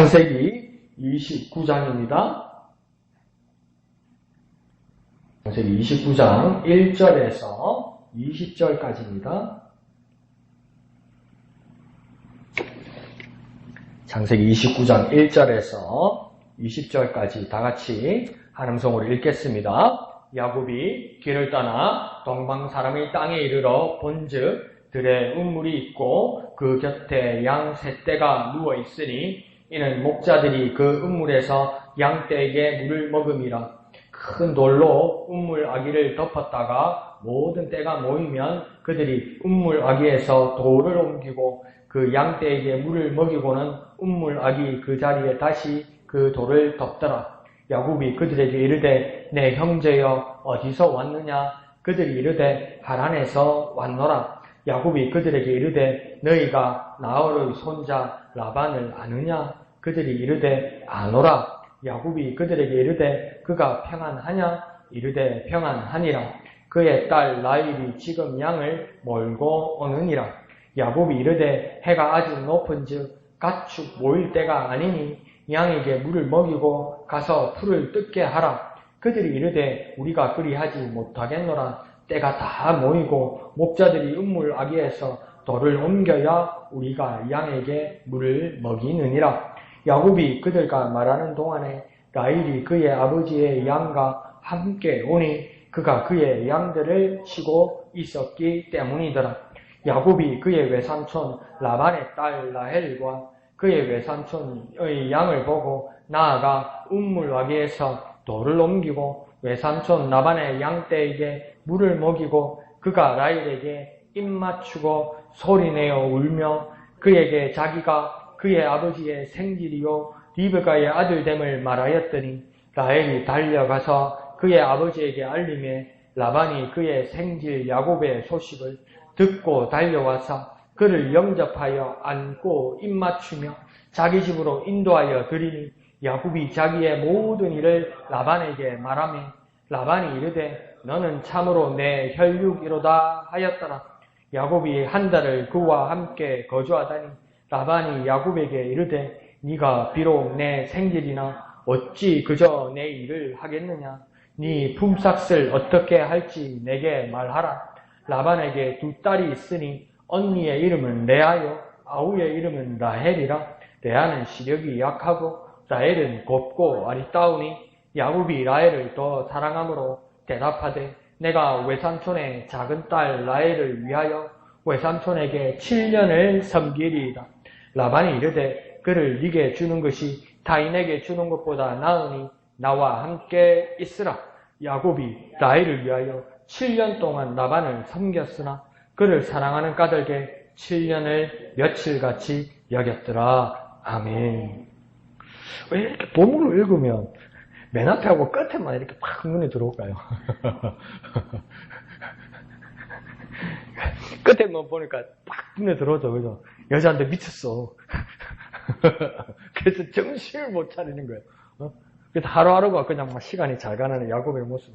창세기 29장입니다. 창세기 29장 1절에서 20절까지입니다. 창세기 29장 1절에서 20절까지 다 같이 한 음성으로 읽겠습니다. 야곱이 길을 떠나 동방 사람의 땅에 이르러 본즉 들에 우물이 있고 그 곁에 양 세 떼가 누워 있으니 이는 목자들이 그 우물에서 양 떼에게 물을 먹음이라. 큰 돌로 우물 아기를 덮었다가 모든 떼가 모이면 그들이 우물 아기에서 돌을 옮기고 그 양 떼에게 물을 먹이고는 우물 아기 그 자리에 다시 그 돌을 덮더라. 야곱이 그들에게 이르되 내 형제여 어디서 왔느냐? 그들이 이르되 하란에서 왔노라. 야곱이 그들에게 이르되 너희가 나홀의 손자 라반을 아느냐? 그들이 이르되 아노라. 야곱이 그들에게 이르되 그가 평안하냐? 이르되 평안하니라. 그의 딸 라헬이 지금 양을 몰고 오느니라. 야곱이 이르되 해가 아직 높은즉 가축 모일 때가 아니니 양에게 물을 먹이고 가서 풀을 뜯게 하라. 그들이 이르되 우리가 그리하지 못하겠노라. 때가 다 모이고 목자들이 우물 아기에서 돌을 옮겨야 우리가 양에게 물을 먹이느니라. 야곱이 그들과 말하는 동안에 라헬이 그의 아버지의 양과 함께 오니 그가 그의 양들을 치고 있었기 때문이더라. 야곱이 그의 외삼촌 라반의 딸 라헬과 그의 외삼촌의 양을 보고 나아가 우물 아기에서 돌을 옮기고 외삼촌 라반의 양떼에게 물을 먹이고 그가 라헬에게 입맞추고 소리내어 울며 그에게 자기가 그의 아버지의 생질이요 리브가의 아들됨을 말하였더니 라헬이 달려가서 그의 아버지에게 알림해 라반이 그의 생질 야곱의 소식을 듣고 달려와서 그를 영접하여 안고 입맞추며 자기 집으로 인도하여 드리니 야곱이 자기의 모든 일을 라반에게 말하며 라반이 이르되 너는 참으로 내 혈육이로다 하였더라. 야곱이 한 달을 그와 함께 거주하다니 라반이 야곱에게 이르되 네가 비록 내 생질이나 어찌 그저 내 일을 하겠느냐. 네 품삯을 어떻게 할지 내게 말하라. 라반에게 두 딸이 있으니 언니의 이름은 레아요 아우의 이름은 라헬이라. 레아는 시력이 약하고 라헬은 곱고 아리따우니 야곱이 라헬을 더 사랑함으로 대답하되 내가 외삼촌의 작은 딸 라헬을 위하여 외삼촌에게 7년을 섬기리이다. 라반이 이르되 그를 네게 주는 것이 타인에게 주는 것보다 나으니 나와 함께 있으라. 야곱이 라헬을 위하여 7년 동안 라반을 섬겼으나 그를 사랑하는 까닭에 7년을 며칠같이 여겼더라. 아멘. 왜 이렇게 본문을 읽으면 맨 앞에하고 끝에만 이렇게 팍 눈에 들어올까요? 끝에만 보니까 팍 눈에 들어오죠. 그죠? 여자한테 미쳤어. 그래서 정신을 못 차리는 거예요. 그래서 하루하루가 그냥 막 시간이 잘 가는 야곱의 모습.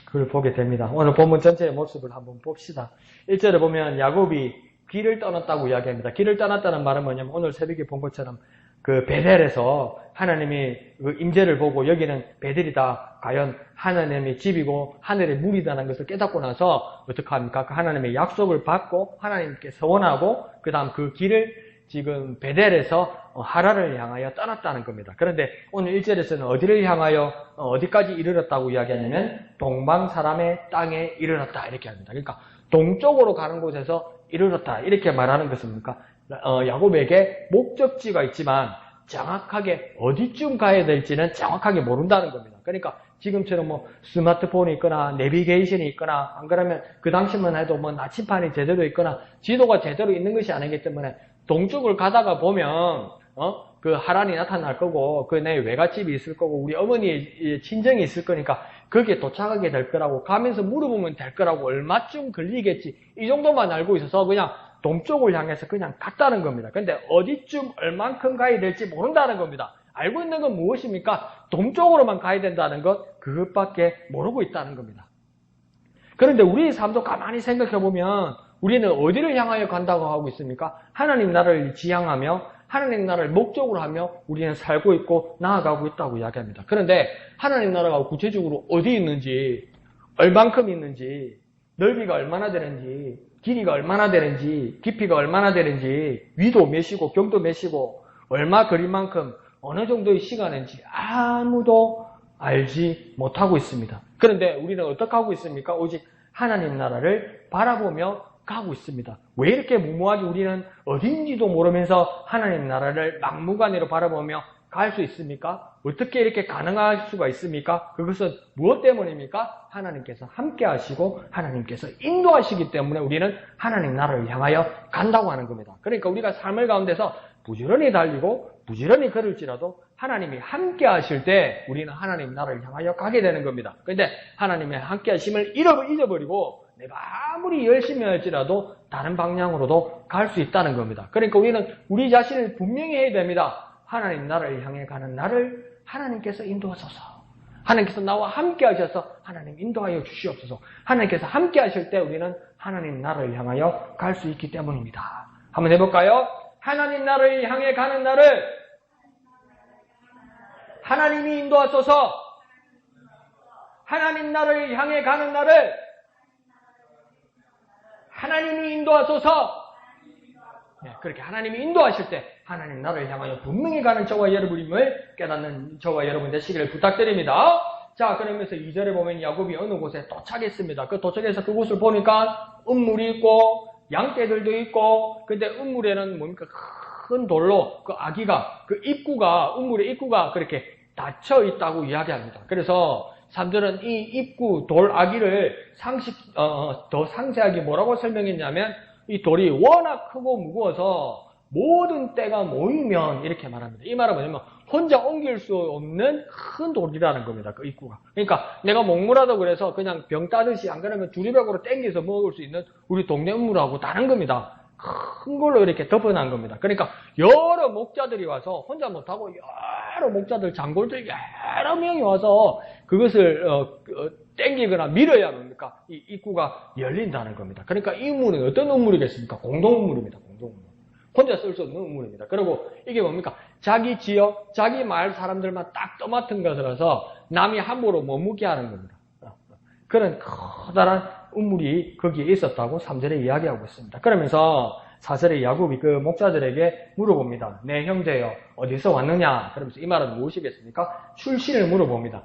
그걸 보게 됩니다. 오늘 본문 전체의 모습을 한번 봅시다. 1절에 보면 야곱이 길을 떠났다고 이야기합니다. 길을 떠났다는 말은 뭐냐면 오늘 새벽에 본 것처럼 그 베델에서 하나님이 그 임재를 보고 여기는 베델이다. 과연 하나님의 집이고 하늘의 물이다는 것을 깨닫고 나서 어떻게 합니까? 그 하나님의 약속을 받고 하나님께 서원하고 그 다음 그 길을 지금 베델에서 하란을 향하여 떠났다는 겁니다. 그런데 오늘 1절에서는 어디를 향하여 어디까지 이르렀다고 이야기하냐면 동방 사람의 땅에 이르렀다 이렇게 합니다. 그러니까 동쪽으로 가는 곳에서 이르렀다 이렇게 말하는 것은 뭡니까? 야곱에게 목적지가 있지만 정확하게 어디쯤 가야 될지는 정확하게 모른다는 겁니다. 그러니까 지금처럼 뭐 스마트폰이 있거나 내비게이션이 있거나 안 그러면 그 당시만 해도 뭐 나침판이 제대로 있거나 지도가 제대로 있는 것이 아니기 때문에 동쪽을 가다가 보면 그 하란이 나타날 거고 그 내 외갓집이 있을 거고 우리 어머니의 친정이 있을 거니까 거기에 도착하게 될 거라고 가면서 물어보면 될 거라고 얼마쯤 걸리겠지 이 정도만 알고 있어서 그냥 동쪽을 향해서 그냥 갔다는 겁니다. 근데 어디쯤 얼만큼 가야 될지 모른다는 겁니다. 알고 있는 건 무엇입니까? 동쪽으로만 가야 된다는 것 그것밖에 모르고 있다는 겁니다. 그런데 우리의 삶도 가만히 생각해 보면 우리는 어디를 향하여 간다고 하고 있습니까? 하나님 나라를 지향하며 하나님 나라를 목적으로 하며 우리는 살고 있고 나아가고 있다고 이야기합니다. 그런데 하나님 나라가 구체적으로 어디 있는지, 얼만큼 있는지, 넓이가 얼마나 되는지, 길이가 얼마나 되는지, 깊이가 얼마나 되는지, 위도 몇이고 경도 몇이고 얼마 거릴 만큼 어느 정도의 시간인지 아무도 알지 못하고 있습니다. 그런데 우리는 어떻게 하고 있습니까? 오직 하나님 나라를 바라보며 가고 있습니다. 왜 이렇게 무모하게 우리는 어딘지도 모르면서 하나님 나라를 막무가내로 바라보며 갈 수 있습니까? 어떻게 이렇게 가능할 수가 있습니까? 그것은 무엇 때문입니까? 하나님께서 함께 하시고 하나님께서 인도하시기 때문에 우리는 하나님 나라를 향하여 간다고 하는 겁니다. 그러니까 우리가 삶을 가운데서 부지런히 달리고 부지런히 걸을지라도 하나님이 함께 하실 때 우리는 하나님 나라를 향하여 가게 되는 겁니다. 그런데 하나님의 함께 하심을 잊어버리고 내가 아무리 열심히 할지라도 다른 방향으로도 갈 수 있다는 겁니다. 그러니까 우리는 우리 자신을 분명히 해야 됩니다. 하나님 나라를 향해 가는 나를 하나님께서 인도하소서. 하나님께서 나와 함께 하셔서 하나님 인도하여 주시옵소서. 하나님께서 함께 하실 때 우리는 하나님 나라를 향하여 갈 수 있기 때문입니다. 한번 해볼까요? 하나님 나라를 향해 가는 나를 하나님이 인도하소서. 하나님 나라를 향해 가는 나를 하나님이 인도하소서. 네, 그렇게 하나님이 인도하실 때 하나님 나라를 향하여 분명히 가는 저와 여러분임을 깨닫는 저와 여러분 되시기를 부탁드립니다. 자, 그러면서 2절에 보면 야곱이 어느 곳에 도착했습니다. 그 도착해서 그곳을 보니까 음물이 있고 양떼들도 있고, 근데 음물에는 뭡니까? 큰 돌로 그 아기가, 그 입구가, 음물의 입구가 그렇게 닫혀 있다고 이야기합니다. 그래서 사람들은 이 입구 돌 아기를 더 상세하게 뭐라고 설명했냐면 이 돌이 워낙 크고 무거워서 모든 때가 모이면 이렇게 말합니다. 이 말은 뭐냐면 혼자 옮길 수 없는 큰 돌이라는 겁니다. 그 입구가. 그러니까 내가 목물하다고 그래서 그냥 병 따듯이 안 그러면 두리벽으로 땡겨서 먹을 수 있는 우리 동네 음물하고 다른 겁니다. 큰 걸로 이렇게 덮어놓은 겁니다. 그러니까 여러 목자들이 와서 혼자 못하고 여러 목자들, 장골들 여러 명이 와서 그것을 땡기거나 밀어야 뭡니까? 이 입구가 열린다는 겁니다. 그러니까 이 음물은 어떤 음물이겠습니까? 공동음물입니다. 공동음물. 혼자 쓸 수 없는 음물입니다. 그리고 이게 뭡니까? 자기 지역, 자기 마을 사람들만 딱 떠맡은 것이라서 남이 함부로 못 묵게 하는 겁니다. 그런 커다란 음물이 거기에 있었다고 3절에 이야기하고 있습니다. 그러면서 4절에 야곱이 그 목자들에게 물어봅니다. 내 형제여, 어디서 왔느냐? 그러면서 이 말은 무엇이겠습니까? 출신을 물어봅니다.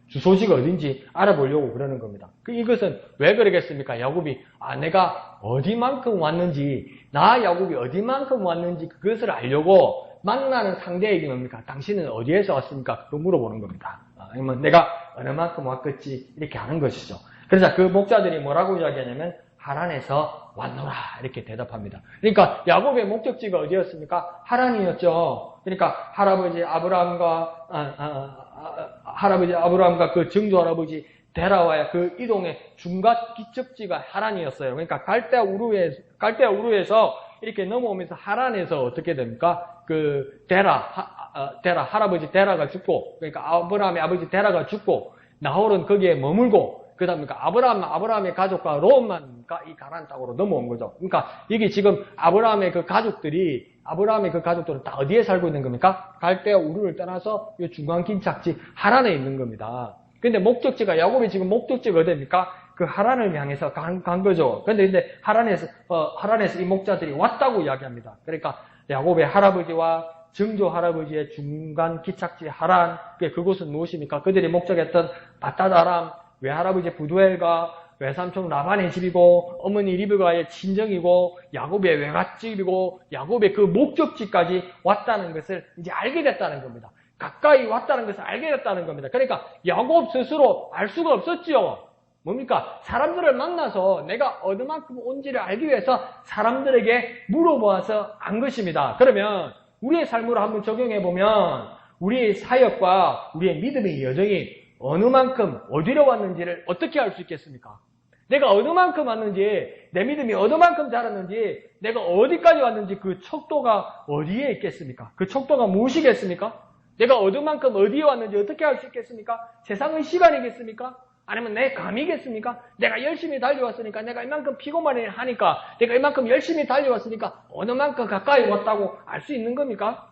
주소지가 어딘지 알아보려고 그러는 겁니다. 이것은 왜 그러겠습니까? 야곱이 내가 어디만큼 왔는지, 나 야곱이 어디만큼 왔는지 그것을 알려고 만나는 상대에게 뭡니까? 당신은 어디에서 왔습니까? 그거 물어보는 겁니다. 아니면 내가 어느 만큼 왔겠지 이렇게 하는 것이죠. 그래서 그 목자들이 뭐라고 이야기하냐면 하란에서 왔노라 이렇게 대답합니다. 그러니까 야곱의 목적지가 어디였습니까? 하란이었죠. 그러니까 할아버지 아브라함과 그 증조 할아버지 데라와의 그 이동의 중간 기척지가 하란이었어요. 그러니까 갈대아 우르에서 이렇게 넘어오면서 하란에서 어떻게 됩니까? 그 할아버지 데라가 죽고, 그러니까 아브라함의 아버지 데라가 죽고, 나홀은 거기에 머물고, 그 다음에 아브라함의 가족과 롯만 이 가나안 땅으로 넘어온 거죠. 그러니까 이게 지금 아브라함의 그 가족들은 다 어디에 살고 있는 겁니까? 갈대아 우르를 떠나서 이 중간 긴착지 하란에 있는 겁니다. 근데 목적지가, 야곱이 지금 목적지가 어디입니까? 그 하란을 향해서 간 거죠. 근데 하란에서 이 목자들이 왔다고 이야기합니다. 그러니까 야곱의 할아버지와 증조 할아버지의 중간 기착지 하란, 그곳은 무엇입니까? 그들이 목적했던 바다다람, 외할아버지 부두엘과 외삼촌 라반의 집이고, 어머니 리브가의 친정이고, 야곱의 외갓집이고, 야곱의 그 목적지까지 왔다는 것을 이제 알게 됐다는 겁니다. 가까이 왔다는 것을 알게 됐다는 겁니다. 그러니까 야곱 스스로 알 수가 없었지요. 뭡니까? 사람들을 만나서 내가 어느 만큼 온지를 알기 위해서 사람들에게 물어보아서 안 것입니다. 그러면 우리의 삶으로 한번 적용해보면 우리의 사역과 우리의 믿음의 여정이 어느 만큼 어디로 왔는지를 어떻게 알 수 있겠습니까? 내가 어느 만큼 왔는지, 내 믿음이 어느 만큼 자랐는지, 내가 어디까지 왔는지 그 척도가 어디에 있겠습니까? 그 척도가 무엇이겠습니까? 내가 어느 만큼 어디에 왔는지 어떻게 알 수 있겠습니까? 세상의 시간이겠습니까? 아니면 내 감이겠습니까? 내가 열심히 달려왔으니까, 내가 이만큼 피고만 하니까, 내가 이만큼 열심히 달려왔으니까 어느 만큼 가까이 왔다고 알 수 있는 겁니까?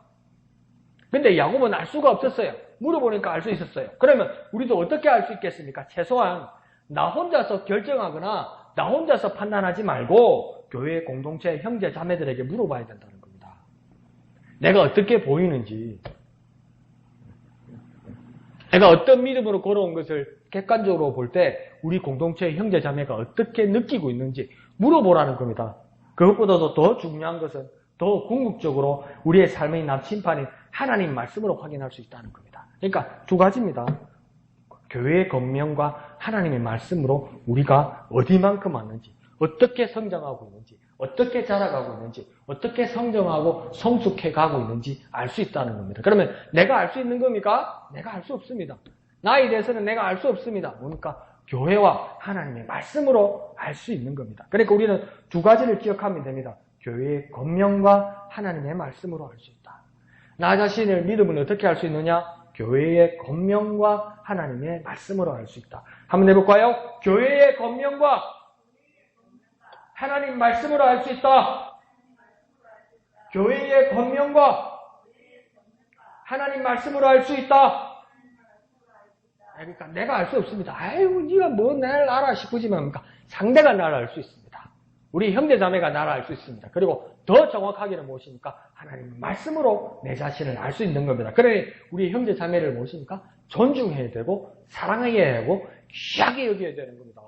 근데 야곱은 알 수가 없었어요. 물어보니까 알 수 있었어요. 그러면 우리도 어떻게 알 수 있겠습니까? 최소한 나 혼자서 결정하거나 나 혼자서 판단하지 말고 교회 공동체 형제 자매들에게 물어봐야 된다는 겁니다. 내가 어떻게 보이는지, 내가 어떤 믿음으로 걸어온 것을 객관적으로 볼 때 우리 공동체 형제 자매가 어떻게 느끼고 있는지 물어보라는 겁니다. 그것보다도 더 중요한 것은 더 궁극적으로 우리의 삶의 남침판인 하나님 말씀으로 확인할 수 있다는 겁니다. 그러니까 두 가지입니다. 교회의 권면과 하나님의 말씀으로 우리가 어디만큼 왔는지, 어떻게 성장하고 있는지, 어떻게 자라가고 있는지, 어떻게 성장하고 성숙해가고 있는지 알 수 있다는 겁니다. 그러면 내가 알 수 있는 겁니까? 내가 알 수 없습니다. 나에 대해서는 내가 알 수 없습니다. 뭡니까? 교회와 하나님의 말씀으로 알 수 있는 겁니다. 그러니까 우리는 두 가지를 기억하면 됩니다. 교회의 권면과 하나님의 말씀으로 알 수 있다. 나 자신을 믿음을 어떻게 알 수 있느냐? 교회의 권면과 하나님의 말씀으로 알 수 있다. 한번 해볼까요? 교회의 권면과 하나님 말씀으로 알 수 있다. 교회의 권면과 하나님 말씀으로 알 수 있다. 그러니까 내가 알 수 없습니다. 아이고 네가 뭐 나를 알아 싶으지만 상대가 나를 알 수 있습니다. 우리 형제자매가 나를 알 수 있습니다. 그리고 더 정확하게는 무엇입니까? 하나님의 말씀으로 내 자신을 알 수 있는 겁니다. 그러니 우리 형제자매를 무엇입니까? 존중해야 되고 사랑해야 하고 귀하게 여겨야 되는 겁니다.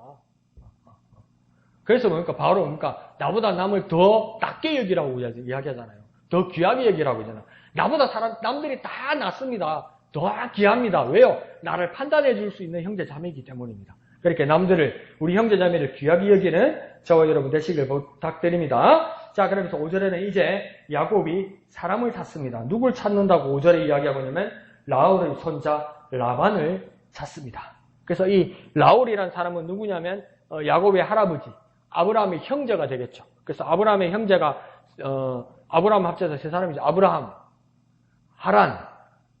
그래서 뭡니까? 바로 뭡니까? 나보다 남을 더 낮게 여기라고 이야기하잖아요. 더 귀하게 여기라고 하잖아요. 나보다 남들이 다 낫습니다. 더 귀합니다. 왜요? 나를 판단해 줄 수 있는 형제자매이기 때문입니다. 그렇게 남들을, 우리 형제자매를 귀하게 여기는 저와 여러분 되시길 부탁드립니다. 자, 그러면서 5절에는 이제 야곱이 사람을 찾습니다. 누굴 찾는다고 5절에 이야기하고 있냐면 라울의 손자 라반을 찾습니다. 그래서 이 라울이라는 사람은 누구냐면 야곱의 할아버지, 아브라함의 형제가 되겠죠. 그래서 아브라함의 형제가 아브라함 합쳐서 세 사람이죠. 아브라함, 하란,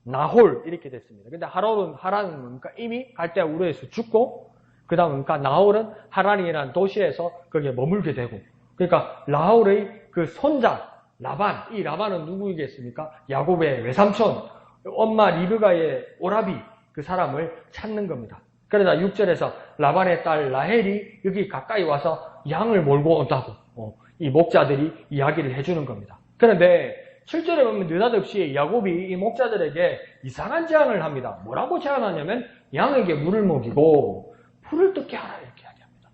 나홀 이렇게 됐습니다. 근데 하란은 뭡니까? 이미 갈대아 우르에서 죽고 그 다음 뭡니까? 나홀은 하란이라는 도시에서 거기에 머물게 되고, 그러니까 라울의 그 손자 라반, 이 라반은 누구이겠습니까? 야곱의 외삼촌, 엄마 리브가의 오라비, 그 사람을 찾는 겁니다. 그러다 6절에서 라반의 딸 라헬이 여기 가까이 와서 양을 몰고 온다고 이 목자들이 이야기를 해주는 겁니다. 그런데 7절에 보면 느닷없이 야곱이 이 목자들에게 이상한 제안을 합니다. 뭐라고 제안하냐면 양에게 물을 먹이고 풀을 뜯게 하라 이렇게 이야기합니다.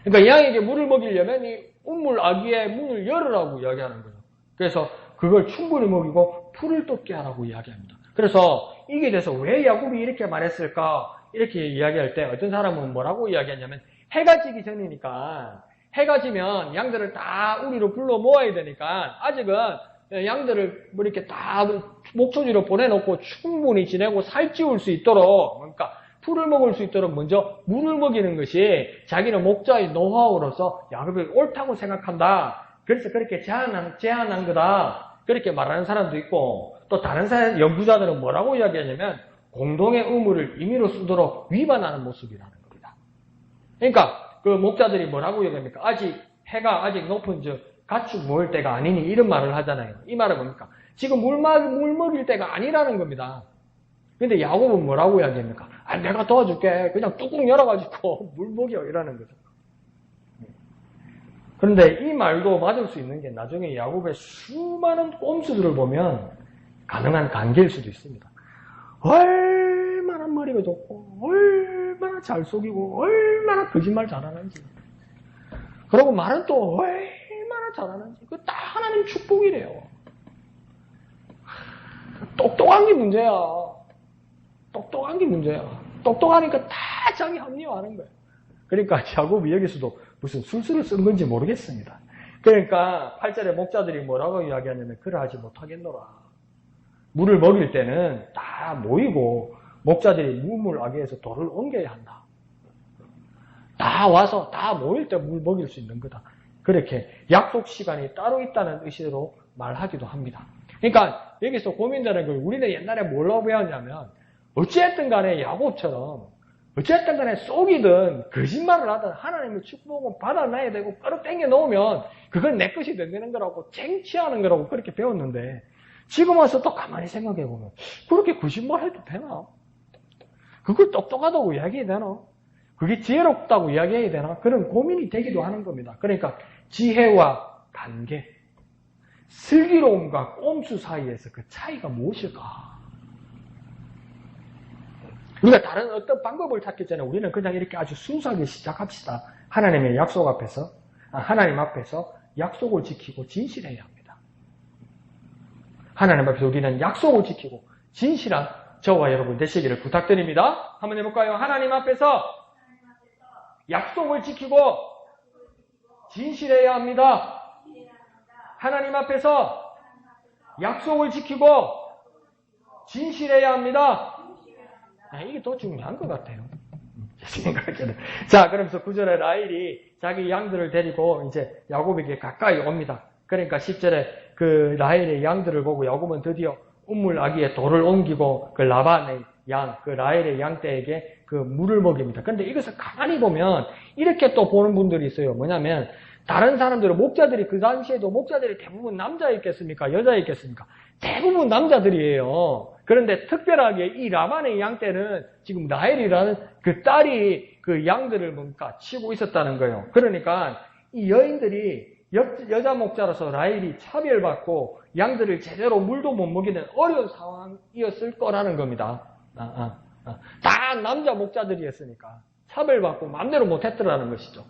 그러니까 양에게 물을 먹이려면 이 우물 아기의 문을 열으라고 이야기하는 거예요. 그래서 그걸 충분히 먹이고 풀을 뜯게 하라고 이야기합니다. 그래서 이게 돼서 왜 야곱이 이렇게 말했을까? 이렇게 이야기할 때 어떤 사람은 뭐라고 이야기하냐면 해가 지기 전이니까, 해가 지면 양들을 다 우리로 불러 모아야 되니까 아직은 양들을 뭐 이렇게 다 목초지로 보내놓고 충분히 지내고 살찌울 수 있도록, 그러니까 풀을 먹을 수 있도록 먼저 물을 먹이는 것이 자기는 목자의 노하우로서 야곱이 옳다고 생각한다. 그래서 그렇게 제안한 거다. 그렇게 말하는 사람도 있고, 또 다른 연구자들은 뭐라고 이야기하냐면 공동의 의무를 임의로 쓰도록 위반하는 모습이라는 겁니다. 그러니까 그 목자들이 뭐라고 얘기합니까? 해가 아직 높은 즉 가축 먹을 때가 아니니 이런 말을 하잖아요. 이 말은 뭡니까? 지금 물 먹일 때가 아니라는 겁니다. 근데 야곱은 뭐라고 이야기합니까? 내가 도와줄게. 그냥 뚜껑 열어가지고 물 먹여 이라는 거죠. 그런데 이 말도 맞을 수 있는 게 나중에 야곱의 수많은 꼼수들을 보면 가능한 관계일 수도 있습니다. 얼마나 머리가 좋고 얼마나 잘 속이고 얼마나 거짓말 잘하는지, 그리고 말은 또 얼마나 잘하는지, 그 딱 하나님 축복이래요. 똑똑한 게 문제야. 똑똑한 게 문제야. 똑똑하니까 다 자기 합리화하는 거야. 그러니까 야곱이 여기서도 무슨 술수를 쓴 건지 모르겠습니다. 그러니까 8절에 목자들이 뭐라고 이야기하냐면 그러하지 못하겠노라. 물을 먹일 때는 다 모이고 목자들이 무물 아기에서 돌을 옮겨야 한다. 다 와서 다 모일 때 물 먹일 수 있는 거다. 그렇게 약속 시간이 따로 있다는 의식으로 말하기도 합니다. 그러니까 여기서 고민되는 걸 우리는 옛날에 뭘로 배웠냐면 어찌했든 간에 야곱처럼 어쨌든 간에 속이든 거짓말을 하든 하나님의 축복은 받아놔야 되고 끌어당겨 놓으면 그건 내 것이 된다는 거라고 쟁취하는 거라고 그렇게 배웠는데 지금 와서 또 가만히 생각해 보면 그렇게 거짓말 해도 되나? 그걸 똑똑하다고 이야기해야 되나? 그게 지혜롭다고 이야기해야 되나? 그런 고민이 되기도 하는 겁니다. 그러니까 지혜와 관계, 슬기로움과 꼼수 사이에서 그 차이가 무엇일까? 우리가 다른 어떤 방법을 찾기 전에 우리는 그냥 이렇게 아주 순수하게 시작합시다. 하나님 앞에서 약속을 지키고 진실해야 합니다. 하나님 앞에서 우리는 약속을 지키고 진실한 저와 여러분 되시기를 부탁드립니다. 한번 해볼까요? 하나님 앞에서 약속을 지키고 진실해야 합니다. 하나님 앞에서 약속을 지키고 진실해야 합니다. 이게 더 중요한 것 같아요. 제 생각에는. 자, 그러면서 9절에 라헬이 자기 양들을 데리고 이제 야곱에게 가까이 옵니다. 그러니까 10절에 그 라헬의 양들을 보고 야곱은 드디어 우물 아기에 돌을 옮기고 그 라반의 양, 그 라헬의 양떼에게 그 물을 먹입니다. 그런데 이것을 가만히 보면 이렇게 또 보는 분들이 있어요. 뭐냐면 다른 사람들은 목자들이 그 당시에도 목자들이 대부분 남자였겠습니까? 여자였겠습니까? 대부분 남자들이에요. 그런데 특별하게 이 라반의 양떼는 지금 라헬이라는 그 딸이 그 양들을 뭔가 치고 있었다는 거예요. 그러니까 이 여인들이 여자 목자로서 라헬이 차별받고 양들을 제대로 물도 못 먹이는 어려운 상황이었을 거라는 겁니다. 다 남자 목자들이었으니까 차별받고 마음대로 못했더라는 것이죠.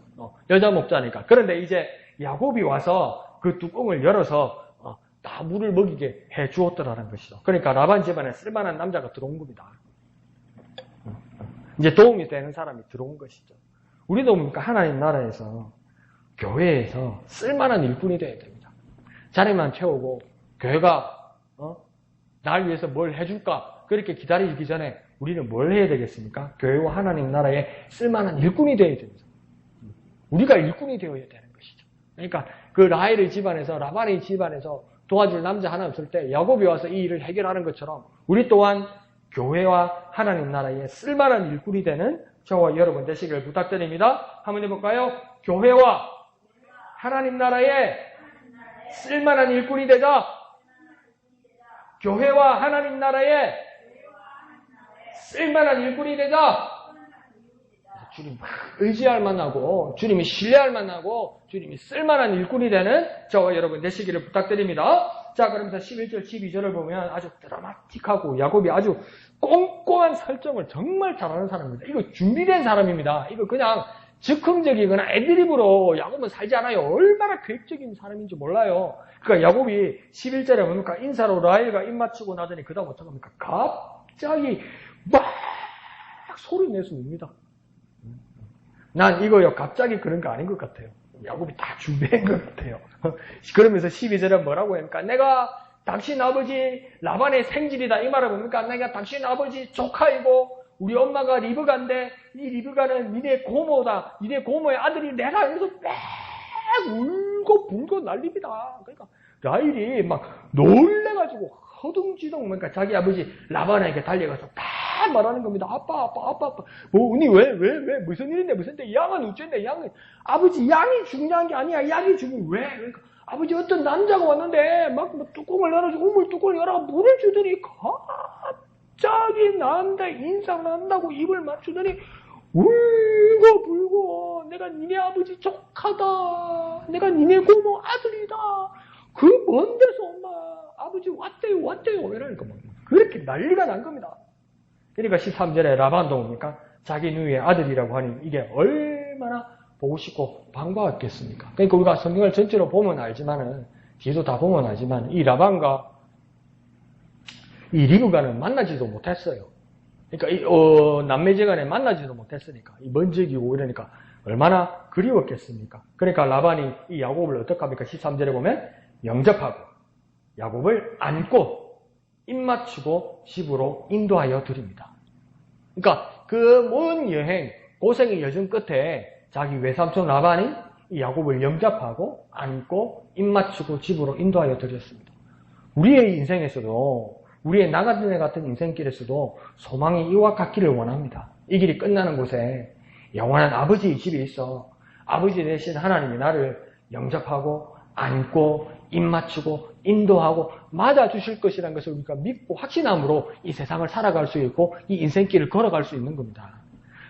여자 목자니까. 그런데 이제 야곱이 와서 그 뚜껑을 열어서 다 물을 먹이게 해 주었더라는 것이죠. 그러니까 라반 집안에 쓸만한 남자가 들어온 겁니다. 이제 도움이 되는 사람이 들어온 것이죠. 우리도 뭡니까? 하나님 나라에서 교회에서 쓸만한 일꾼이 되어야 됩니다. 자리만 채우고 교회가 날 위해서 뭘 해줄까? 그렇게 기다리기 전에 우리는 뭘 해야 되겠습니까? 교회와 하나님 나라에 쓸만한 일꾼이 되어야 됩니다. 우리가 일꾼이 되어야 되는 것이죠. 그러니까 그 라헬의 집안에서 라반의 집안에서 도와줄 남자 하나 없을 때 야곱이 와서 이 일을 해결하는 것처럼 우리 또한 교회와 하나님 나라에 쓸만한 일꾼이 되는 저와 여러분 되시길 부탁드립니다. 한번 해볼까요? 교회와 하나님 나라에 쓸만한 일꾼이 되자. 교회와 하나님 나라에 쓸만한 일꾼이 되자. 주님 의지할 만하고 주님이 신뢰할 만하고 주님이 쓸만한 일꾼이 되는 저와 여러분 되시기를 부탁드립니다. 자, 그러면서 11절 12절을 보면 아주 드라마틱하고 야곱이 아주 꼼꼼한 설정을 정말 잘하는 사람입니다. 이거 준비된 사람입니다. 이거 그냥 즉흥적이거나 애드립으로 야곱은 살지 않아요. 얼마나 계획적인 사람인지 몰라요. 그러니까 야곱이 11절에 뭡니까? 인사로 라헬과 입 맞추고 나더니 그 다음 어떡합니까? 갑자기 막 소리 내서 웁니다. 난 이거요, 갑자기 그런 거 아닌 것 같아요. 야곱이 다 준비한 것 같아요. 그러면서 12절에 뭐라고 합니까? 내가 당신 아버지 라반의 생질이다. 이 말을 뭡니까? 내가 당신 아버지 조카이고 우리 엄마가 리브가인데 이 리브가는 니네 고모다. 니네 고모의 아들이 내가 해서 막 울고 불고 난립니다. 그러니까 라헬이 막 놀래가지고 허둥지둥 그러니까 자기 아버지 라반에게 달려가서 다 말하는 겁니다. 아빠. 뭐, 언니, 왜, 무슨 일인데, 양은 어쩐데, 아버지, 양이 중요한 게 아니야. 양이 중요해. 왜? 그러니까, 아버지, 어떤 남자가 왔는데, 막 뚜껑을 열어주고, 우물 뚜껑을 열어 물을 주더니, 갑자기 나한테 인상 난다고 입을 맞추더니, 울고 불고, 내가 니네 아버지 조카다. 내가 니네 고모 아들이다. 그 먼 데서 엄마, 아버지 왔대요. 이러니까, 뭐, 그렇게 난리가 난 겁니다. 그러니까 13절에 라반도 뭡니까? 자기 누이의 아들이라고 하니 이게 얼마나 보고 싶고 반가웠겠습니까? 그러니까 우리가 성경을 전체로 보면 알지만은, 뒤도 다 보면 알지만, 이 라반과 이 리브가는 만나지도 못했어요. 그러니까 남매지간에 만나지도 못했으니까, 이 먼지기고 이러니까 얼마나 그리웠겠습니까? 그러니까 라반이 이 야곱을 어떻게 합니까? 13절에 보면 영접하고 야곱을 안고 입 맞추고 집으로 인도하여 드립니다. 그러니까 그 먼 여행, 고생의 여정 끝에 자기 외삼촌 라반이 이 야곱을 영접하고 안고 입 맞추고 집으로 인도하여 드렸습니다. 우리의 인생에서도, 우리의 나같은 인생길에서도 소망이 이와 같기를 원합니다. 이 길이 끝나는 곳에 영원한 아버지의 집이 있어. 아버지 대신 하나님이 나를 영접하고 안고 입 맞추고 인도하고 맞아주실 것이라는 것을 우리가 믿고 확신함으로 이 세상을 살아갈 수 있고 이 인생길을 걸어갈 수 있는 겁니다.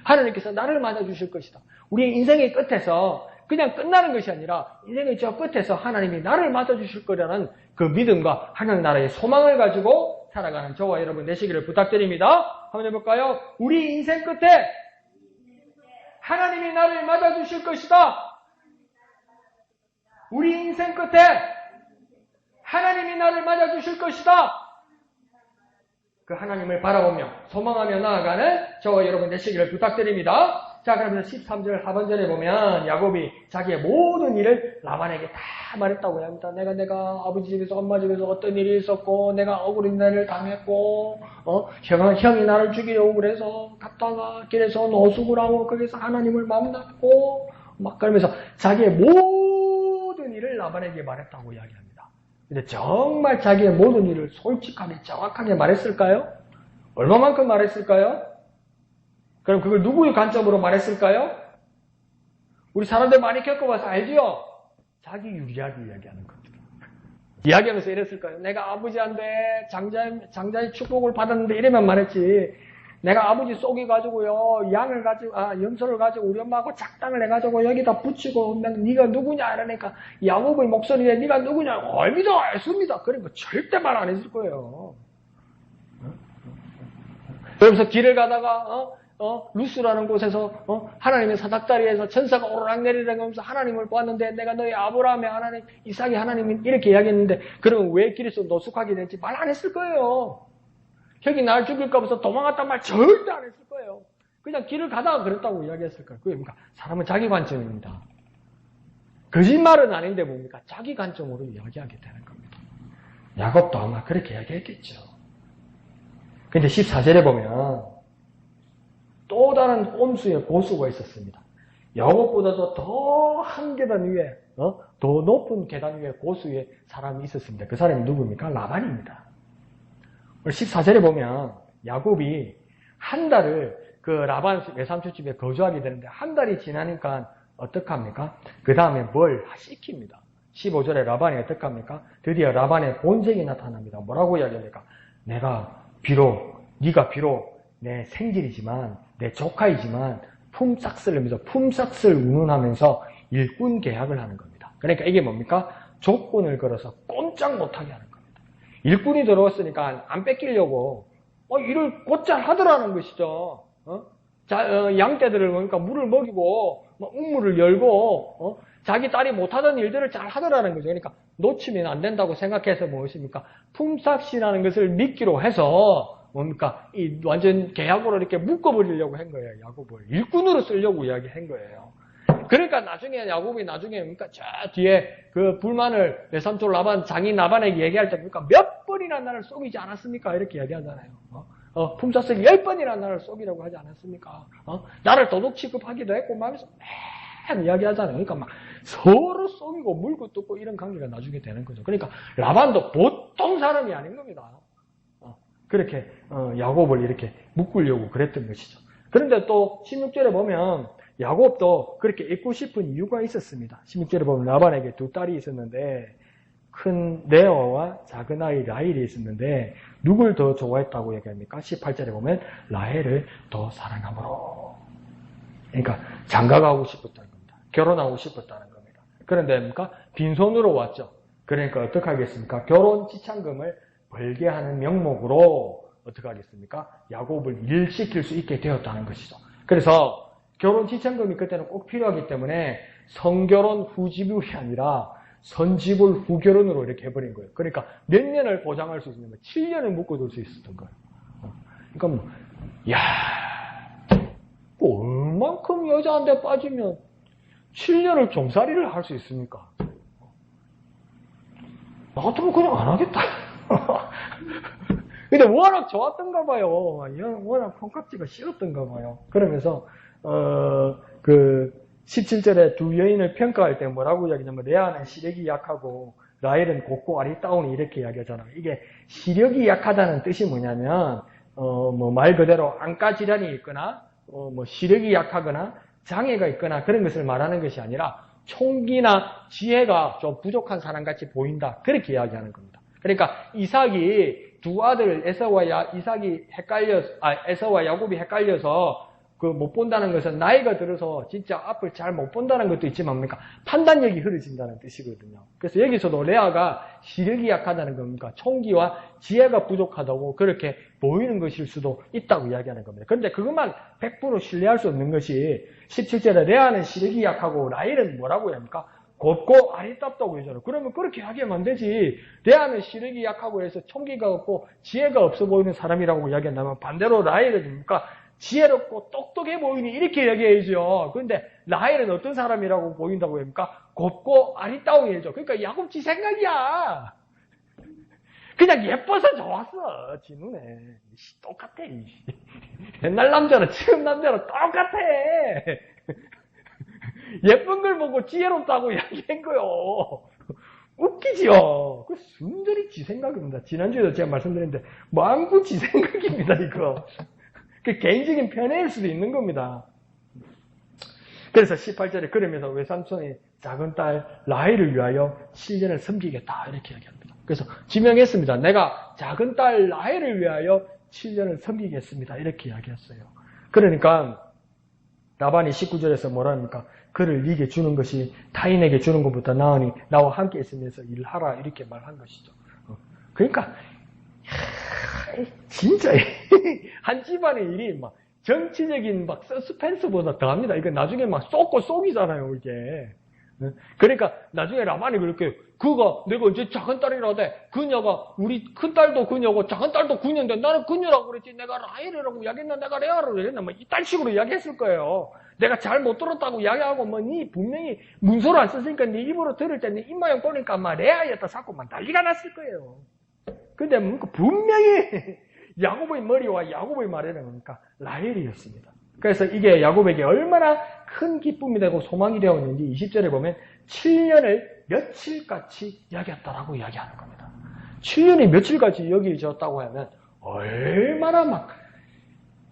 하나님께서 나를 맞아주실 것이다. 우리의 인생의 끝에서 그냥 끝나는 것이 아니라 인생의 저 끝에서 하나님이 나를 맞아주실 거라는 그 믿음과 하나님 나라의 소망을 가지고 살아가는 저와 여러분 되시기를 부탁드립니다. 한번 해볼까요? 우리 인생 끝에 하나님이 나를 맞아주실 것이다. 우리 인생 끝에 하나님이 나를 맞아주실 것이다. 그 하나님을 바라보며 소망하며 나아가는 저와 여러분 되시기를 부탁드립니다. 자, 그러면서 13절 하반절에 보면 야곱이 자기의 모든 일을 라반에게 다 말했다고 합니다. 내가 아버지 집에서 엄마 집에서 어떤 일이 있었고 내가 억울한 일을 당했고 형이 나를 죽이려고 그래서 갔다가 길에서 노숙을 하고 거기서 하나님을 만났고 막 그러면서 자기의 모든 일을 라반에게 말했다고 이야기합니다. 근데 정말 자기의 모든 일을 솔직하게 정확하게 말했을까요? 얼마만큼 말했을까요? 그럼 그걸 누구의 관점으로 말했을까요? 우리 사람들 많이 겪어봐서 알지요? 자기 유리하게 이야기하는 겁니다. 이야기하면서 이랬을까요? 내가 아버지한테 장자의 축복을 받았는데 이러면 말했지. 내가 아버지 속여가지고요, 염소를 가지고 우리 엄마하고 작당을 해가지고 여기다 붙이고, 네가 누구냐? 이러니까, 야곱의 목소리에 네가 누구냐? 알니다, 알습니다. 그런 거 절대 말 안 했을 거예요. 그러면서 길을 가다가, 루스라는 곳에서, 하나님의 사닥다리에서 천사가 오르락내리락 하면서 하나님을 보았는데, 내가 너희 아브라함의 하나님, 이삭의 하나님이 이렇게 이야기했는데, 그러면 왜 길에서 노숙하게 될지 말 안 했을 거예요. 형이 날 죽일까 봐서 도망갔단 말 절대 안 했을 거예요. 그냥 길을 가다가 그랬다고 이야기했을 거예요. 그게 뭡니까? 사람은 자기 관점입니다. 거짓말은 아닌데 뭡니까? 자기 관점으로 이야기하게 되는 겁니다. 야곱도 아마 그렇게 이야기했겠죠. 근데 14절에 보면 또 다른 꼼수의 고수가 있었습니다. 야곱보다도 더 한 계단 위에, 더 높은 계단 위에 고수의 사람이 있었습니다. 그 사람이 누구입니까? 라반입니다. 14절에 보면 야곱이 한 달을 그 라반 외삼촌 집에 거주하게 되는데 한 달이 지나니까 어떡합니까? 그 다음에 뭘 시킵니다. 15절에 라반이 어떡합니까? 드디어 라반의 본색이 나타납니다. 뭐라고 이야기합니까? 네가 비록 내 생질이지만 내 조카이지만 품삯을 하면서 품삯을 운운하면서 일꾼 계약을 하는 겁니다. 그러니까 이게 뭡니까? 조건을 걸어서 꼼짝 못하게 하는 겁니다. 일꾼이 들어왔으니까 안 뺏기려고 일을 곧잘 하더라는 것이죠. 양떼들을 보니까 물을 먹이고 우물을 열고 자기 딸이 못하던 일들을 잘 하더라는 거죠. 그러니까 놓치면 안 된다고 생각해서 무엇입니까? 품삯이라는 것을 믿기로 해서 뭡니까? 이 완전 계약으로 이렇게 묶어버리려고 한 거예요. 야곱을 일꾼으로 쓰려고 이야기한 거예요. 그러니까 야곱이 나중에 그러니까 저 뒤에 그 불만을 외삼촌 라반, 장인 라반에게 얘기할 때 그러니까 몇 번이나 나를 속이지 않았습니까? 이렇게 얘기하잖아요. 품삯을 10번이나 나를 속이려고 하지 않았습니까? 나를 도둑 취급하기도 했고 하면서 맨 이야기하잖아요. 그러니까 막 서로 속이고 물고 뜯고 이런 관계가 나중에 되는 거죠. 그러니까 라반도 보통 사람이 아닌 겁니다. 그렇게 야곱을 이렇게 묶으려고 그랬던 것이죠. 그런데 또 16절에 보면 야곱도 그렇게 잊고 싶은 이유가 있었습니다. 16절에 보면 라반에게 두 딸이 있었는데 큰 레아와 작은 아이 라헬이 있었는데 누굴 더 좋아했다고 얘기합니까? 18절에 보면 라헬을 더 사랑함으로. 그러니까 장가가고 싶었다는 겁니다. 결혼하고 싶었다는 겁니다. 그런데 뭡니까? 빈손으로 왔죠. 그러니까 어떻게 하겠습니까? 결혼 지참금을 벌게 하는 명목으로 어떻게 하겠습니까? 야곱을 일시킬 수 있게 되었다는 것이죠. 그래서 결혼 지참금이 그때는 꼭 필요하기 때문에 성결혼 후지불이 아니라 선지불 후결혼으로 이렇게 해버린 거예요. 그러니까 몇 년을 보장할 수 있냐면 7년을 묶어둘 수 있었던 거예요. 그러니까 얼만큼 여자한테 빠지면 7년을 종살이를 할 수 있습니까? 나 같으면 그냥 안 하겠다. 근데 워낙 좋았던가 봐요. 워낙 콩깍지가 싫었던가 봐요. 그러면서 그 17절에 두 여인을 평가할 때 뭐라고 이야기냐면 레아는 시력이 약하고 라헬은 곱고 아리따우니 이렇게 이야기하잖아요. 이게 시력이 약하다는 뜻이 뭐냐면 말 그대로 안과 질환이 있거나 뭐 시력이 약하거나 장애가 있거나 그런 것을 말하는 것이 아니라 총기나 지혜가 좀 부족한 사람같이 보인다. 그렇게 이야기하는 겁니다. 그러니까 이삭이 두 아들 에서와 야곱이 헷갈려서 그 못 본다는 것은 나이가 들어서 진짜 앞을 잘 못 본다는 것도 있지만 뭡니까? 판단력이 흐려진다는 뜻이거든요. 그래서 여기서도 레아가 시력이 약하다는 겁니까? 총기와 지혜가 부족하다고 그렇게 보이는 것일 수도 있다고 이야기하는 겁니다. 그런데 그것만 100% 신뢰할 수 없는 것이 17절에 레아는 시력이 약하고 라헬은 뭐라고 합니까? 곱고 아리답다고 그러잖아요. 그러면 그렇게 하기만 안 되지. 레아는 시력이 약하고 해서 총기가 없고 지혜가 없어 보이는 사람이라고 이야기한다면 반대로 라헬은 뭡니까? 지혜롭고 똑똑해 보이니 이렇게 얘기해야죠. 그런데 라헬은 어떤 사람이라고 보인다고 합니까? 곱고 아리따운 해야죠. 그러니까 야곱 지 생각이야. 그냥 예뻐서 좋았어. 지 눈에. 똑같아. 옛날 남자는 지금 남자는 똑같아. 예쁜 걸 보고 지혜롭다고 이야기한 거요. 웃기지요. 그 순전히 지 생각입니다. 지난주에도 제가 말씀드렸는데 망구 지 생각입니다. 이거. 그 개인적인 편애일 수도 있는 겁니다. 그래서 18절에 그러면서 외삼촌이 작은 딸 라헬을 위하여 7년을 섬기겠다 이렇게 이야기합니다. 그래서 지명했습니다. 내가 작은 딸 라헬을 위하여 7년을 섬기겠습니다. 이렇게 이야기했어요. 그러니까 라반이 19절에서 뭐라 합니까? 그를 네게 주는 것이 타인에게 주는 것보다 나으니 나와 함께 있으면서 일하라 이렇게 말한 것이죠. 그러니까 진짜 한 집안의 일이 막 정치적인 막 서스펜스보다 더합니다. 이거 나중에 막 쏟고 쏘기잖아요, 이게. 그러니까 나중에 라반이 그렇게 그가 내가 이제 작은 딸이라고 돼. 그녀가 우리 큰 딸도 그녀고 작은 딸도 그녀인데 나는 그녀라고 그랬지. 내가 라헬이라고 이야기했나 내가 레아라고 이야기했나 뭐 이딴 식으로 이야기했을 거예요. 내가 잘 못 들었다고 이야기하고 뭐 니 분명히 문서를 안 썼으니까 네 입으로 들을 때 네 입모양 보니까 막 레아였다 자꾸 막 난리가 났을 거예요. 근데 분명히 야곱의 머리와 야곱의 말에는 뭡니까? 라헬이었습니다. 그래서 이게 야곱에게 얼마나 큰 기쁨이 되고 소망이 되었는지 20절에 보면 7년을 며칠같이 여겼다라고 이야기하는 겁니다. 7년이 며칠같이 여겨졌다고 하면 얼마나 막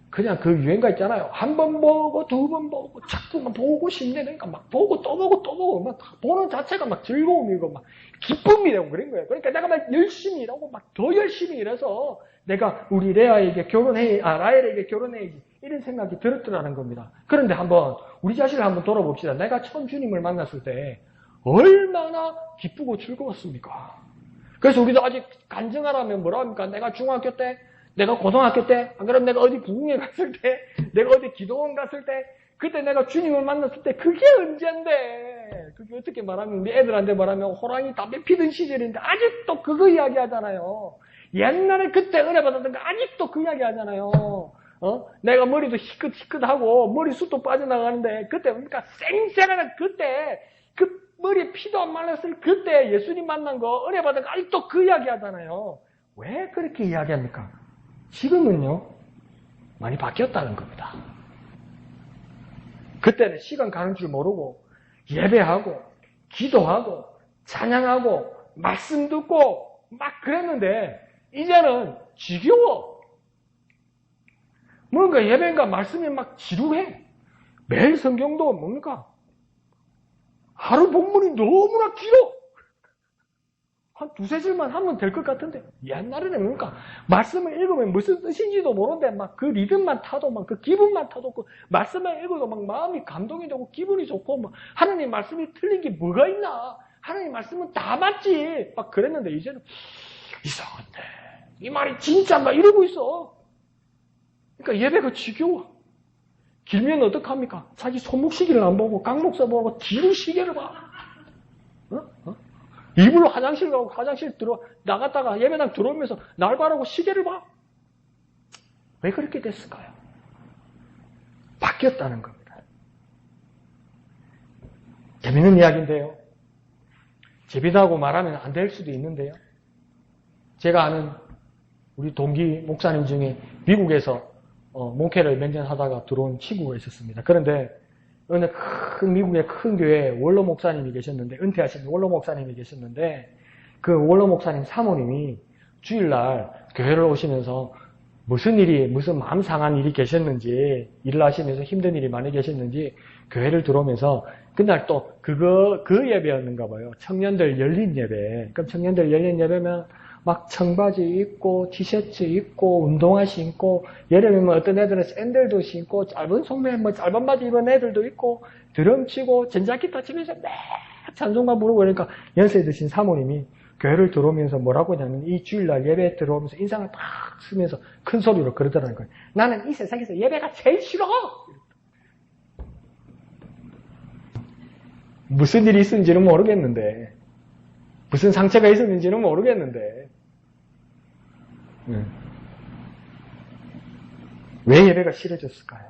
그냥 그 유행가 있잖아요. 한 번 보고 두 번 보고 자꾸만 보고 싶네. 그러니까 막 보고 또 보고 또 보고 막 보는 자체가 막 즐거움이고 막 기쁨이 되고 그런 거예요. 그러니까 내가 막 열심히 일하고 막 더 열심히 일해서 내가 우리 라헬에게 결혼해야지 이런 생각이 들었더라는 겁니다. 그런데 한번 우리 자신을 한번 돌아봅시다. 내가 처음 주님을 만났을 때 얼마나 기쁘고 즐거웠습니까? 그래서 우리도 아직 간증하라면 뭐라 합니까? 내가 중학교 때, 내가 고등학교 때, 안 그러면 내가 어디 부흥회 갔을 때, 내가 어디 기도원 갔을 때, 그때 내가 주님을 만났을 때 그게 언젠데 그게 어떻게 말하면 우리 애들한테 말하면 호랑이 담배 피던 시절인데 아직도 그거 이야기하잖아요. 옛날에 그때 은혜 받았던 거 아직도 그 이야기 하잖아요. 내가 머리도 희끗희끗하고 머리숱도 빠져나가는데 그때 그러니까 쌩쌩하다 그때 그 머리에 피도 안 말랐을 그때 예수님 만난 거 은혜 받은 거 아직도 그 이야기 하잖아요. 왜 그렇게 이야기합니까? 지금은요 많이 바뀌었다는 겁니다. 그때는 시간 가는 줄 모르고 예배하고 기도하고 찬양하고 말씀 듣고 막 그랬는데 이제는 지겨워. 뭔가 예배인가 말씀이 막 지루해. 매일 성경도 뭡니까? 하루 본문이 너무나 길어. 한 두세 줄만 하면 될 것 같은데 옛날에는 뭡니까? 말씀을 읽으면 무슨 뜻인지도 모르는데 막 그 리듬만 타도 막 그 기분만 타도 그 말씀을 읽어도 막 마음이 감동이 되고 기분이 좋고 막 하나님 말씀이 틀린 게 뭐가 있나? 하나님 말씀은 다 맞지. 막 그랬는데 이제는 이상한데 이 말이 진짜인가 이러고 있어. 그러니까 예배가 지겨워. 길면 어떡합니까? 자기 손목 시계를 안 보고 강목서 보고 뒤로 시계를 봐. 입으로 화장실 가고 화장실 나갔다가 예배당 들어오면서 날바라고 시계를 봐. 왜 그렇게 됐을까요? 바뀌었다는 겁니다. 재밌는 이야기인데요. 재미나고 말하면 안 될 수도 있는데요. 제가 아는 우리 동기 목사님 중에 미국에서 목회를 몇 년 하다가 들어온 친구가 있었습니다. 그런데 어느 미국의 큰 교회에 원로 목사님이 계셨는데 은퇴하신 원로 목사님이 계셨는데 그 원로 목사님 사모님이 주일날 교회를 오시면서 무슨 마음 상한 일이 계셨는지, 일을 하시면서 힘든 일이 많이 계셨는지, 교회를 들어오면서, 그날 또, 그 예배였는가 봐요. 청년들 열린 예배. 그럼 청년들 열린 예배면, 막 청바지 입고, 티셔츠 입고, 운동화 신고, 여름이면 어떤 애들은 샌들도 신고, 짧은 소매, 짧은 바지 입은 애들도 있고, 드럼 치고, 전자기타 치면서 막 찬송가 부르고, 그러니까 연세 드신 사모님이, 교회를 들어오면서 뭐라고 하냐면 이 주일날 예배에 들어오면서 인상을 팍 쓰면서 큰 소리로 그러더라는 거예요. 나는 이 세상에서 예배가 제일 싫어! 무슨 일이 있었는지는 모르겠는데, 무슨 상처가 있었는지는 모르겠는데, 왜 예배가 싫어졌을까요?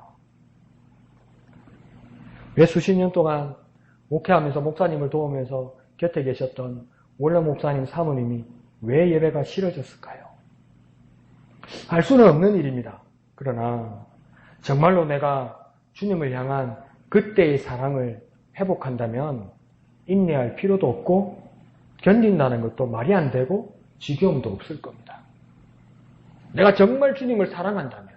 왜 수십 년 동안 목회하면서 목사님을 도우면서 곁에 계셨던 원래 목사님 사모님이 왜 예배가 싫어졌을까요? 알 수는 없는 일입니다. 그러나 정말로 내가 주님을 향한 그때의 사랑을 회복한다면 인내할 필요도 없고 견딘다는 것도 말이 안 되고 지겨움도 없을 겁니다. 내가 정말 주님을 사랑한다면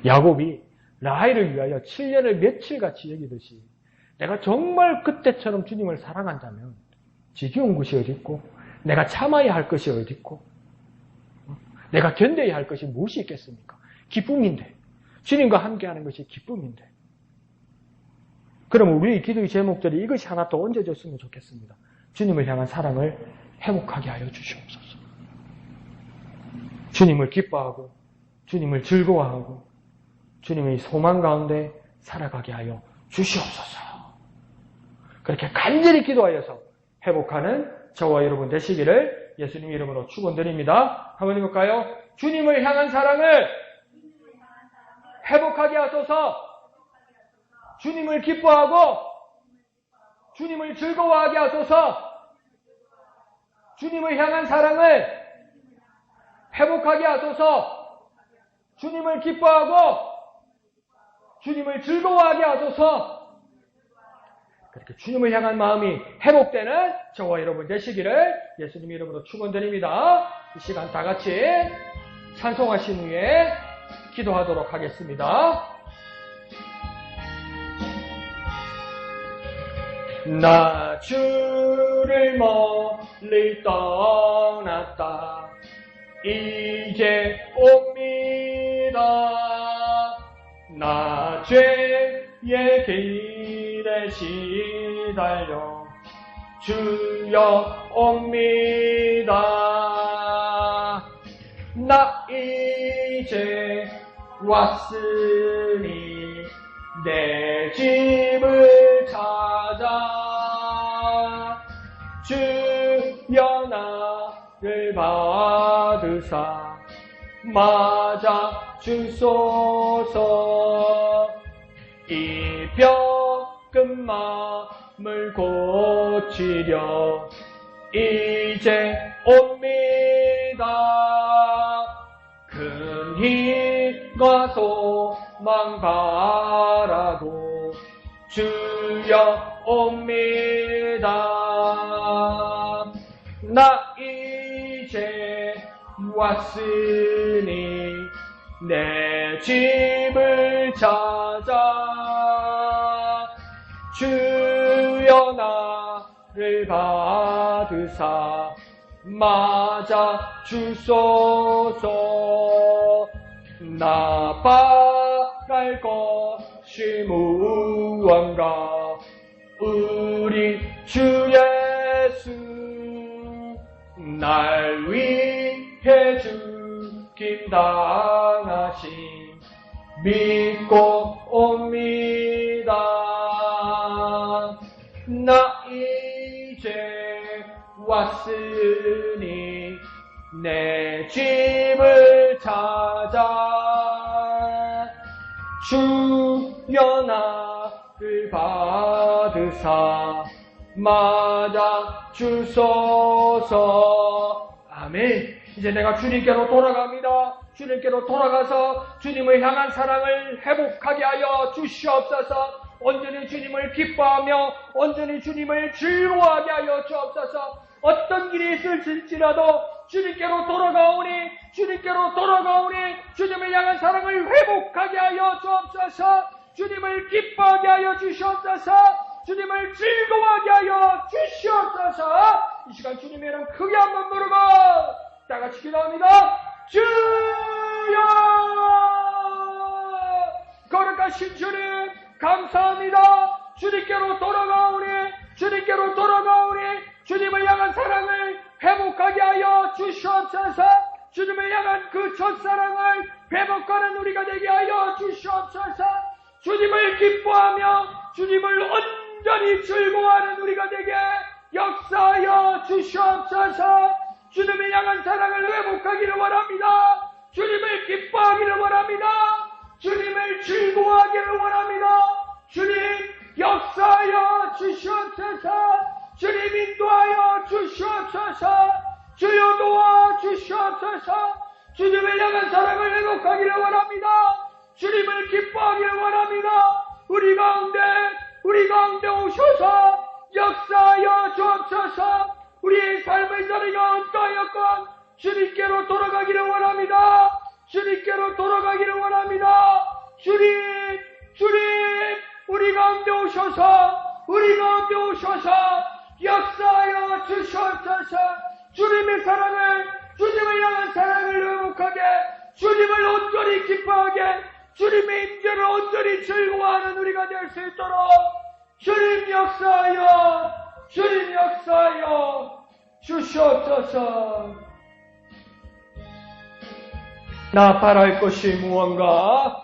야곱이 라헬을 위하여 7년을 며칠같이 여기듯이 내가 정말 그때처럼 주님을 사랑한다면 지겨운 것이 어디 있고 내가 참아야 할 것이 어디 있고 내가 견뎌야 할 것이 무엇이 있겠습니까? 기쁨인데 주님과 함께하는 것이 기쁨인데 그럼 우리의 기도의 제목들이 이것이 하나 더 얹어졌으면 좋겠습니다. 주님을 향한 사랑을 회복하게 하여 주시옵소서. 주님을 기뻐하고 주님을 즐거워하고 주님의 소망 가운데 살아가게 하여 주시옵소서. 그렇게 간절히 기도하여서 회복하는 저와 여러분 되시기를 예수님 이름으로 축원드립니다. 한번 해볼까요? 주님을 향한 사랑을 회복하게 하소서. 주님을 기뻐하고 주님을 즐거워하게 하소서. 주님을 향한 사랑을 회복하게 하소서. 주님을 기뻐하고 주님을 즐거워하게 하소서. 그렇게 주님을 향한 마음이 회복되는 저와 여러분 되시기를 예수님 이름으로 축원드립니다. 이 시간 다 같이 찬송하신 후에 기도하도록 하겠습니다. 나 주를 멀리 떠났다 이제 옵니다. 나 죄의 길에 시달려 주여 옵니다. 나 이제 왔으니 내 집을 찾아 주여 나를 받으사 맞아 주소서. 이 뼈금 마음을 고치려 이제 옵니다. 큰 힘과 소망 바라고 주여 옵니다. 나 이제 왔으니 내 집을 찾아 주여 나를 받으사 맞아 주소서. 나 바랄 것이 무언가 우리 주 예수 날 위해 죽임 당하신 믿고 옵니다. 나 이제 왔으니 내 집을 찾아 주여 나를 받으사 맞아 주소서. 아멘. 이제 내가 주님께로 돌아갑니다. 주님께로 돌아가서 주님을 향한 사랑을 회복하게 하여 주시옵소서. 온전히 주님을 기뻐하며 온전히 주님을 즐거워하게 하여 주옵소서. 어떤 길이 있을지라도 주님께로 돌아가오니 주님께로 돌아가오니 주님을 향한 사랑을 회복하게 하여 주옵소서. 주님을 기뻐하게 하여 주시옵소서. 주님을 즐거워하게 하여 주시옵소서. 이 시간 주님의 이름 크게 한번 부르고 다 같이 기도합니다. 주여! 거룩하신 주님 감사합니다. 주님께로 돌아가오니 주님께로 돌아가오니 주님을 향한 사랑을 회복하게 하여 주시옵소서. 주님을 향한 그 첫사랑을 회복하는 우리가 되게 하여 주시옵소서. 주님을 기뻐하며 주님을 온전히 즐거워하는 우리가 되게 역사하여 주시옵소서. 주님을 향한 사랑을 회복하기를 원합니다. 주님을 기뻐하기를 원합니다. 주님을 즐거워하기를 원합니다. 주님 역사하여 주시옵소서. 주님 인도하여 주시옵소서. 주여 도와 주시옵소서. 주님을 향한 사랑을 회복하기를 원합니다. 주님을 기뻐하기를 원합니다. 우리 가운데 오셔서 역사하여 주옵소서. 우리의 삶의 자리가 어떠하였건 주님께로 돌아가기를 원합니다. 주님께로 돌아가기를 원합니다. 주님 우리 가운데 오셔서 역사하여 주시옵소서. 주님의 사랑을 주님을 향한 사랑을 회복하게 주님을 온전히 기뻐하게 주님의 임재를 온전히 즐거워하는 우리가 될 수 있도록 주님 역사하여 주시옵소서. 나 바랄 것이 무언가?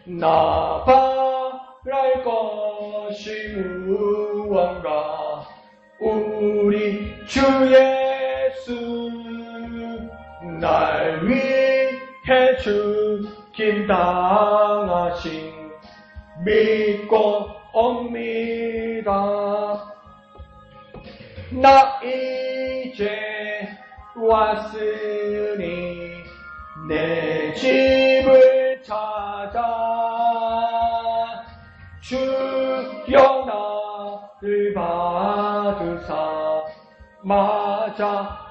나 바랄 것이 무언가? 우리 주 예수 날 위해 죽임 당하신 믿고 옵니다. 나 이제 왔으니 내 집을 찾아 주여 나를 받으사 맞아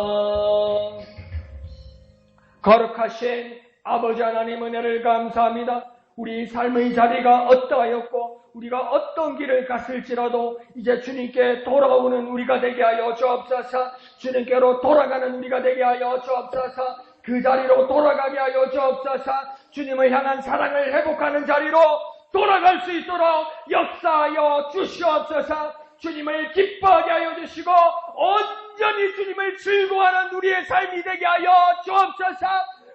주소서. 거룩하신 아버지 하나님 은혜를 감사합니다. 우리 삶의 자리가 어떠하였고 우리가 어떤 길을 갔을지라도 이제 주님께 돌아오는 우리가 되게 하여 주옵소서. 주님께로 돌아가는 우리가 되게 하여 주옵소서. 그 자리로 돌아가게 하여 주옵소서. 주님을 향한 사랑을 회복하는 자리로 돌아갈 수 있도록 역사하여 주시옵소서. 주님을 기뻐하게 하여 주시고 온전히 주님을 즐거워하는 우리의 삶이 되게 하여 주옵소서.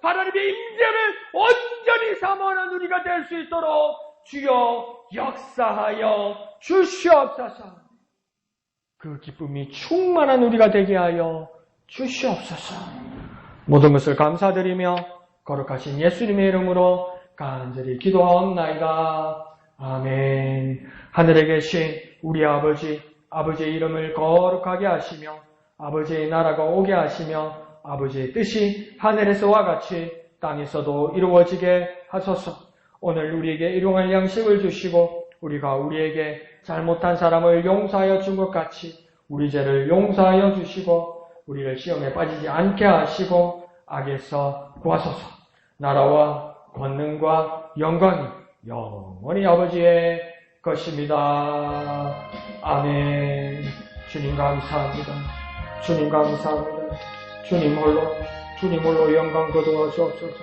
하나님의 임재를 온전히 사모하는 우리가 될 수 있도록 주여 역사하여 주시옵소서. 그 기쁨이 충만한 우리가 되게 하여 주시옵소서. 모든 것을 감사드리며 거룩하신 예수님의 이름으로 간절히 기도하옵나이다. 아멘. 하늘에 계신 우리 아버지의 이름을 거룩하게 하시며 아버지의 나라가 오게 하시며 아버지의 뜻이 하늘에서와 같이 땅에서도 이루어지게 하소서. 오늘 우리에게 일용할 양식을 주시고 우리가 우리에게 잘못한 사람을 용서하여 준 것 같이 우리 죄를 용서하여 주시고 우리를 시험에 빠지지 않게 하시고 악에서 구하소서. 나라와 권능과 영광이 영원히 아버지의 것입니다. 아멘. 주님 감사합니다. 주님 감사합니다. 주님 홀로 영광 거두어 주옵소서.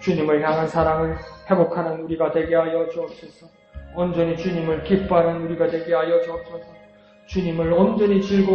주님을 향한 사랑을 회복하는 우리가 되게 하여 주옵소서. 온전히 주님을 기뻐하는 우리가 되게 하여 주옵소서. 주님을 온전히 즐거워